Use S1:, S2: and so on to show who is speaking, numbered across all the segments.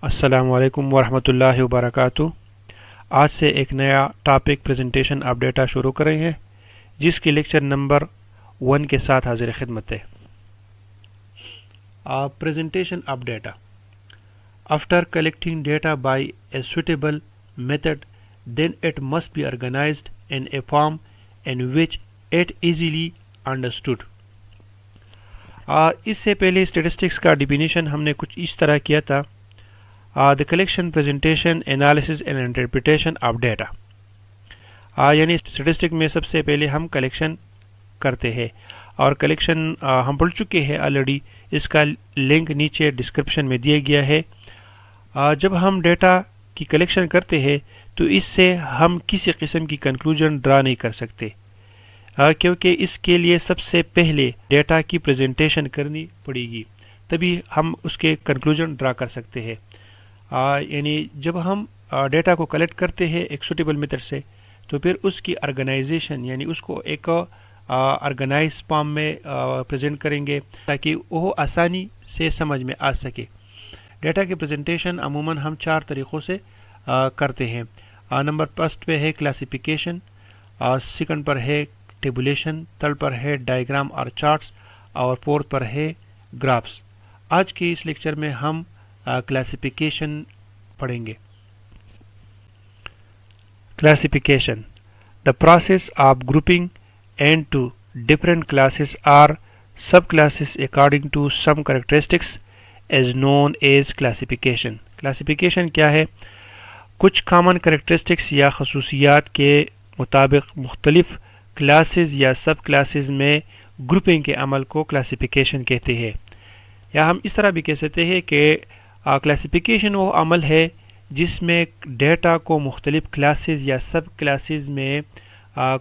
S1: السلام علیکم ورحمۃ اللہ وبرکاتہ۔ آج سے ایک نیا ٹاپک پریزنٹیشن آف ڈیٹا شروع کر رہے ہیں، جس کی لیکچر نمبر 1 کے ساتھ حاضر خدمت ہے۔ Presentation of data. After collecting data by a suitable method, then it must be organized in a form in which it easily understood۔ اس سے پہلے اسٹیٹسٹکس کا ڈیفینیشن ہم نے کچھ اس طرح کیا تھا: the collection, presentation, analysis and interpretation of data۔ یعنی اسٹیٹسٹک میں سب سے پہلے ہم کلیکشن کرتے ہیں، اور کلیکشن ہم پڑھ چکے ہیں آلریڈی، اس کا لنک نیچے ڈسکرپشن میں دیا گیا ہے۔ جب ہم ڈیٹا کی کلیکشن کرتے ہیں تو اس سے ہم کسی قسم کی کنکلوژن ڈرا نہیں کر سکتے، کیونکہ اس کے لیے سب سے پہلے ڈیٹا کی پریزنٹیشن کرنی پڑے گی، تبھی ہم اس کے کنکلوژن ڈرا کر سکتے ہیں۔ یعنی جب ہم ڈیٹا کو کلیکٹ کرتے ہیں ایک سوٹیبل میتھڈ سے، تو پھر اس کی آرگنائزیشن یعنی اس کو ایک آرگنائز فارم میں پریزنٹ کریں گے تاکہ وہ آسانی سے سمجھ میں آ سکے۔ ڈیٹا کی پریزنٹیشن عموماً ہم 4 طریقوں سے کرتے ہیں۔ نمبر فرسٹ پہ ہے کلاسیفیکیشن، سیکنڈ پر ہے ٹیبولیشن، تھرڈ پر ہے ڈائیگرام اور چارٹس، اور فورتھ پر ہے گرافس۔ آج کے اس لیکچر میں ہم کلاسیفیکیشن پڑھیں گے۔ Classification: the process of grouping into different classes or subclasses according to some characteristics is known as classification۔ Classification کیا ہے؟ کچھ کامن کریکٹرسٹکس یا خصوصیات کے مطابق مختلف کلاسز یا سب کلاسز میں گروپنگ کے عمل کو کلاسیفیکیشن کہتے ہیں، یا ہم اس طرح بھی کہہ سکتے ہیں کہ کلاسیفیکیشن وہ عمل ہے جس میں ڈیٹا کو مختلف کلاسز یا سب کلاسز میں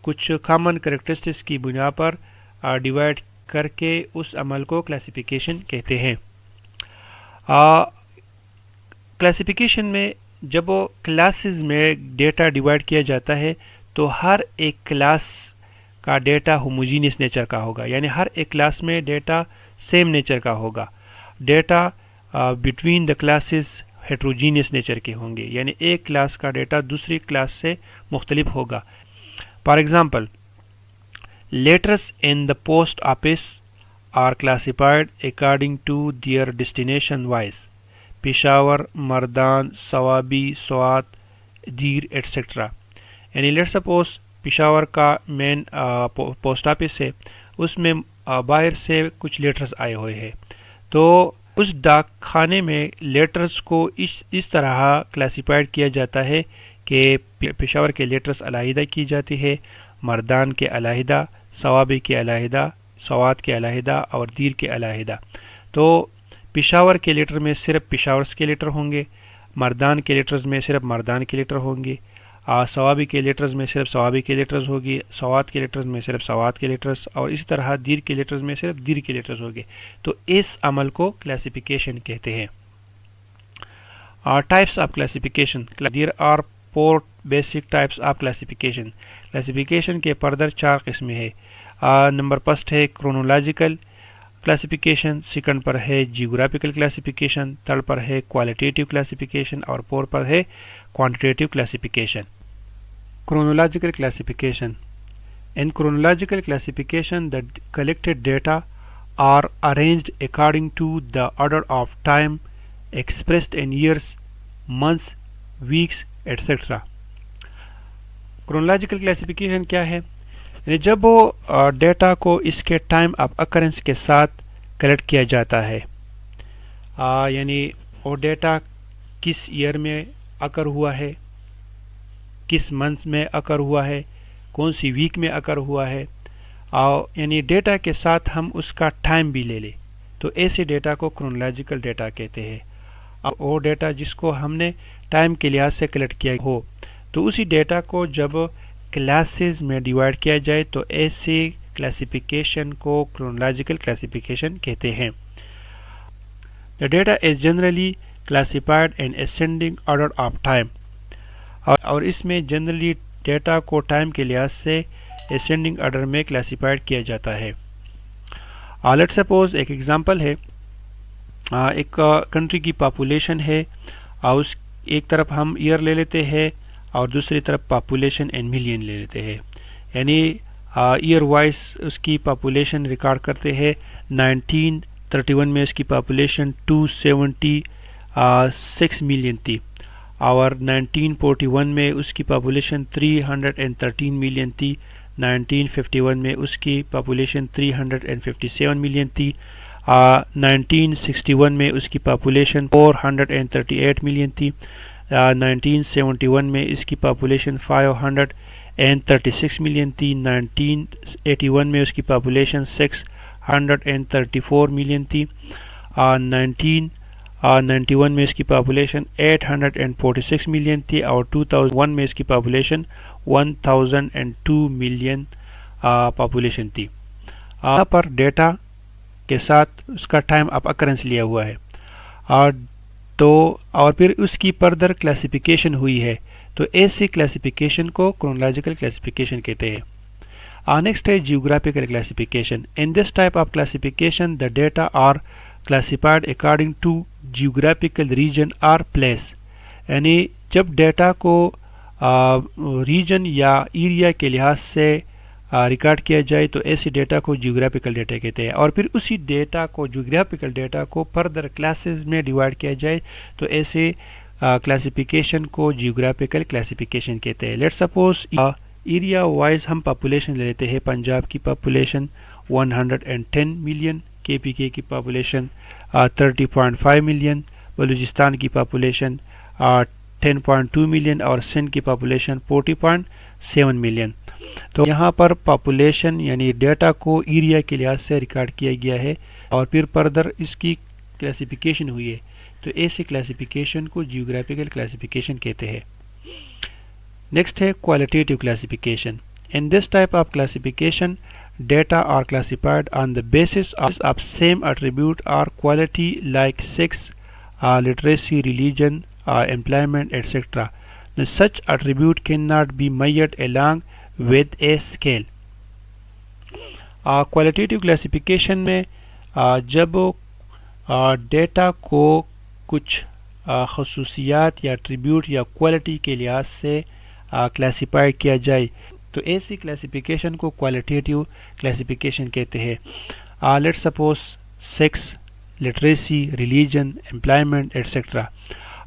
S1: کچھ کامن کریکٹرسٹکس کی بنا پر ڈیوائڈ کر کے اس عمل کو کلاسیفیکیشن کہتے ہیں۔ کلاسیفیکیشن میں جب کلاسز میں ڈیٹا ڈیوائڈ کیا جاتا ہے تو ہر ایک کلاس کا ڈیٹا ہوموجینس نیچر کا ہوگا، یعنی ہر ایک کلاس میں ڈیٹا سیم نیچر کا ہوگا۔ Data between the classes heterogeneous nature کے ہوں گے، یعنی ایک کلاس کا ڈیٹا دوسری کلاس سے مختلف ہوگا۔ For example, letters in the post office are classified according to their destination wise: Peshawar, Mardan, Swabi, Swat, Dir etcetera. یعنی لیٹ سپوز پشاور کا مین پوسٹ آفس ہے، اس میں باہر سے کچھ لیٹرز آئے ہوئے ہیں، تو اس ڈاک خانے میں لیٹرز کو اس طرح کلاسیفائڈ کیا جاتا ہے کہ پشاور کے لیٹرز علیحدہ کی جاتی ہے، مردان کے علیحدہ، سوابی کے علیحدہ، سوات کے علیحدہ اور دیر کے علیحدہ۔ تو پشاور کے لیٹر میں صرف پشاورس کے لیٹر ہوں گے، مردان کے لیٹرز میں صرف مردان کے لیٹر ہوں گے، سوابی کے لیٹرز میں صرف سوابی کے لیٹرز ہوگی، سوات کے لیٹرز میں صرف سوات کے لیٹرز، اور اسی طرح دیر کے لیٹرز میں صرف دیر کے لیٹرز ہوگے۔ تو اس عمل کو کلاسیفیکیشن کہتے ہیں۔ Types of classification: there are 4 basic types of classification. Classification کے فردر 4 قسمیں ہیں۔ نمبر فرسٹ ہے کرونولوجیکل کلاسیفیکیشن، سیکنڈ پر ہے جیوگرافیکل کلاسیفیکیشن، تھرڈ پر ہے کوالٹیٹیو کلاسیفیکیشن، اور فورتھ پر ہے quantitative classification۔ Chronological classification: In chronological classification, the collected data are arranged according to the order of time expressed in years, months, weeks, etc۔ Chronological classification کیا ہے؟ یعنی جب وہ ڈیٹا کو اس کے ٹائم آف اکرنس کے ساتھ کلیکٹ کیا جاتا ہے، یعنی وہ ڈیٹا کس ایئر میں اکر ہوا ہے، کس منتھ میں اکر ہوا ہے، کون سی ویک میں اکر ہوا ہے، یعنی ڈیٹا کے ساتھ ہم اس کا ٹائم بھی لے لیں، تو ایسے ڈیٹا کو کرونولوجیکل ڈیٹا کہتے ہیں۔ وہ ڈیٹا جس کو ہم نے ٹائم کے لحاظ سے کلیکٹ کیا ہو، تو اسی ڈیٹا کو جب کلاسز میں ڈیوائڈ کیا جائے تو ایسے کلاسیفیکیشن کو کرونولوجیکل کلاسیفیکیشن کہتے ہیں۔ The data is generally classified in ascending order of time، اور اس میں جنرلی ڈیٹا کو ٹائم کے لحاظ سے ascending order میں کلاسیفائڈ کیا جاتا ہے۔ لیٹ سپوز ایک ایگزامپل ہے، ایک کنٹری کی پاپولیشن ہے اور اس ایک طرف ہم ایئر لے لیتے ہیں اور دوسری طرف پاپولیشن ان ملین لے لیتے ہیں، یعنی ایئر وائز اس کی پاپولیشن ریکارڈ کرتے ہیں 1931 میں اس کی پاپولیشن 276 ملین تھی، اور 1941 میں اس کی پاپولیشن 313 ملین تھی، 1951 میں اس کی پاپولیشن 357 ملین تھی، 1961 میں اس کی پاپولیشن 438 ملین تھی، 1971 میں اس کی پاپولیشن 536 ملین تھی، 1981 میں اس کی پاپولیشن 634 ملین تھی، 1991 میں اس کی پاپولیشن 846 ملین تھی، اور 2001 میں اس کی پاپولیشن 1002 ملین پاپولیشن تھی۔ یہاں پر ڈیٹا کے ساتھ اس کا ٹائم آف اکرنس لیا ہوا ہے، اور پھر اس کی فردر کلاسیفیکیشن ہوئی ہے، تو ایسی کلاسیفیکیشن کو کرونالوجیکل کلاسیفیکیشن کہتے ہیں۔ نیکسٹ ہے geographical classification. In this type of classification the data are classified according to geographical region or place، یعنی جب ڈیٹا کو ریجن یا ایریا کے لحاظ سے ریکارڈ کیا جائے تو ایسی ڈیٹا کو جیوگرافیکل ڈیٹا کہتے ہیں، اور پھر اسی ڈیٹا کو جیوگرافیکل ڈیٹا کو فردر کلاسز میں ڈیوائڈ کیا جائے تو ایسے کلاسیفیکیشن کو جیوگرافیکل کلاسیفیکیشن کہتے ہیں۔ لیٹ سپوز ایریا وائز ہم پاپولیشن لے لیتے ہیں، پنجاب کی پاپولیشن 110 ملین، کے پی کے کی پاپولیشن 30.5 ملین، بلوچستان کی پاپولیشن 10.2 ملین، اور سندھ کی پاپولیشن 40.7 ملین۔ تو یہاں پر پاپولیشن یعنی ڈیٹا کو ایریا کے لحاظ سے ریکارڈ کیا گیا ہے، اور پھر فردر اس کی کلاسیفیکیشن ہوئی ہے، تو ایسی کلاسیفیکیشن کو جیوگرافیکل کلاسیفیکیشن کہتے ہیں۔ نیکسٹ ہے qualitative classification. In this type of classification data are classified on the basis of same attribute or quality like sex, literacy, religion, employment, etc. Now, such attribute cannot be measured along with a scale. Qualitative classification میں جب data کو کچھ خصوصیات یا attribute یا quality کے لحاظ سے کلاسیفائی کیا جائے تو ایسی کلاسیفیکیشن کو کوالٹیٹیو کلاسیفیکیشن کہتے ہیں۔ Let suppose sex, literacy, religion, employment etcetera,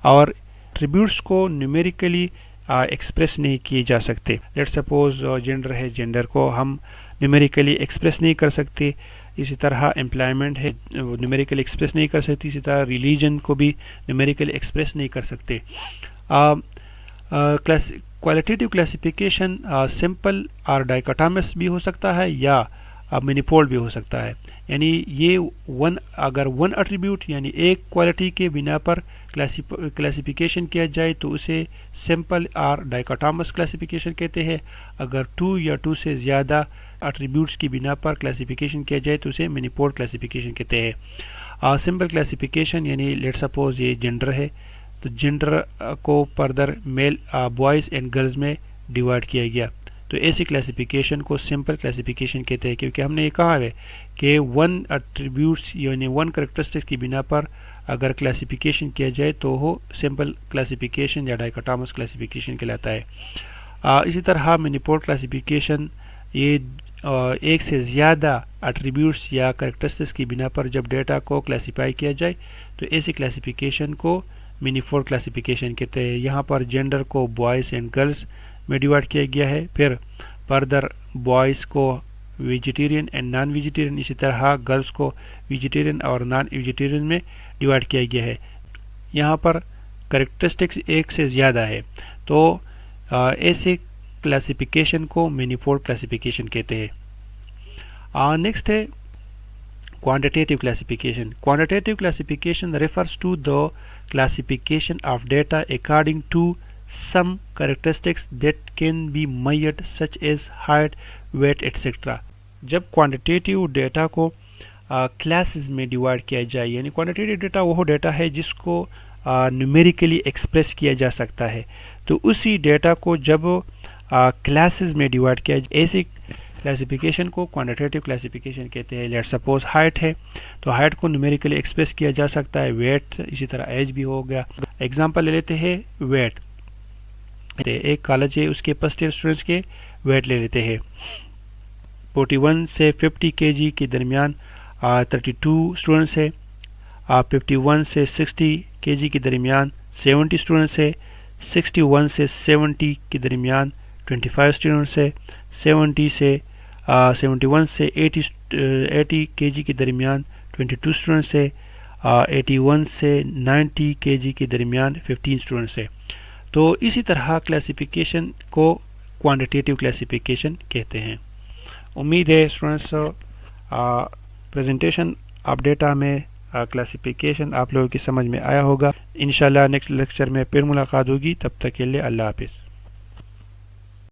S1: اور ایٹریبیوٹس کو نیومیریکلی ایکسپریس نہیں کیے جا سکتے۔ لیٹ سپوز جینڈر ہے، جینڈر کو ہم نیومیریکلی ایکسپریس نہیں کر سکتے، اسی طرح امپلائمنٹ ہے نیومیریکلی ایکسپریس نہیں کر سکتے، اسی طرح ریلیجن کو بھی نیومیریکلی ایکسپریس نہیں کر سکتے۔ کوالٹیٹیو کلاسیفیکیشن سمپل اور ڈائکوٹامس بھی ہو سکتا ہے یا مینیفولڈ بھی ہو سکتا ہے، یعنی یہ اگر ون ایٹریبیوٹ یعنی ایک کوالٹی کے بنا پر کلاسیفیکیشن کیا جائے تو اسے سمپل اور ڈائکوٹامس کلاسیفیکیشن کہتے ہیں، اگر 2 یا 2 سے زیادہ ایٹریبیوٹس کی بنا پر کلاسیفیکیشن کیا جائے تو اسے مینیفولڈ کلاسیفیکیشن کہتے ہیں۔ سمپل کلاسیفیکیشن یعنی لیٹ سپوز یہ جینڈر ہے تو جینڈر کو further male boys and girls میں ڈیوائڈ کیا گیا، تو ایسی کلاسیفیکیشن کو سمپل کلاسیفیکیشن کہتے ہیں، کیونکہ ہم نے یہ کہا ہے کہ ون ایٹریبیوٹس یعنی ون کریکٹرسٹکس کی بنا پر اگر کلاسیفیکیشن کیا جائے تو وہ سمپل کلاسیفیکیشن یا ڈائکوٹامس کلاسیفیکیشن کہلاتا ہے۔ اسی طرح مینیفولڈ کلاسیفیکیشن یہ ایک سے زیادہ ایٹریبیوٹس یا کریکٹرسٹکس کی بنا پر جب ڈیٹا کو کلاسیفائی کیا جائے تو ایسی کلاسیفیکیشن کو مینیفولڈ کلاسیفیکیشن کہتے ہیں۔ یہاں پر جینڈر کو بوائز اینڈ گرلز میں ڈیوائڈ کیا گیا ہے، پھر فردر بوائز کو ویجیٹیرین اینڈ نان ویجیٹیرین، اسی طرح گرلز کو ویجیٹیرین اور نان ویجیٹیرین میں ڈیوائڈ کیا گیا ہے۔ یہاں پر کریکٹرسٹکس ایک سے زیادہ ہے تو ایسے کلاسیفیکیشن کو مینیفولڈ کلاسیفیکیشن کہتے ہیں۔ نیکسٹ ہے quantitative classification. Quantitative classification refers to the classification of data according to some characteristics that can be measured such as height, weight, etc. جب quantitative data کو classes میں ڈیوائڈ کیا جائے، یعنی quantitative data وہ ڈیٹا ہے جس کو numerically ایکسپریس کیا جا سکتا ہے، تو اسی ڈیٹا کو جب کلاسز میں ڈیوائڈ کیا جائے، ایسی کلاسیفیکیشن کو کوانٹیٹیو کلاسیفیکیشن کہتے ہیں. لیٹ سپوز ہائٹ ہے تو ہائٹ کو نومیریکلی ایکسپریس کیا جا سکتا ہے. ویٹ اسی طرح ایج بھی ہو گیا. ایگزامپل لے لیتے ہیں ویٹ. ایک کالج ہے اس کے فرسٹ ایئر اسٹوڈنٹس کے ویٹ لے لیتے ہیں. 41 سے 50 kg کے درمیان 32 اسٹوڈنٹس ہے. 51 سے 60 kg کے درمیان 70 اسٹوڈنٹس ہے. 61 سے 70 کے درمیان 25 اسٹوڈنٹس ہے. 71 سے 80 kg کے درمیان 22 اسٹوڈنٹس ہے. 81 سے 90 kg کے درمیان 15 اسٹوڈنٹس ہے. تو اسی طرح کلاسیفیکیشن کو کوانٹیٹیو کلاسیفیکیشن کہتے ہیں. امید ہے اسٹوڈنٹس پریزنٹیشن آف ڈیٹا میں کلاسیفیکیشن آپ لوگوں کی سمجھ میں آیا ہوگا. انشاءاللہ نیکسٹ لیکچر میں پھر ملاقات ہوگی. تب تک کے لیے اللہ حافظ.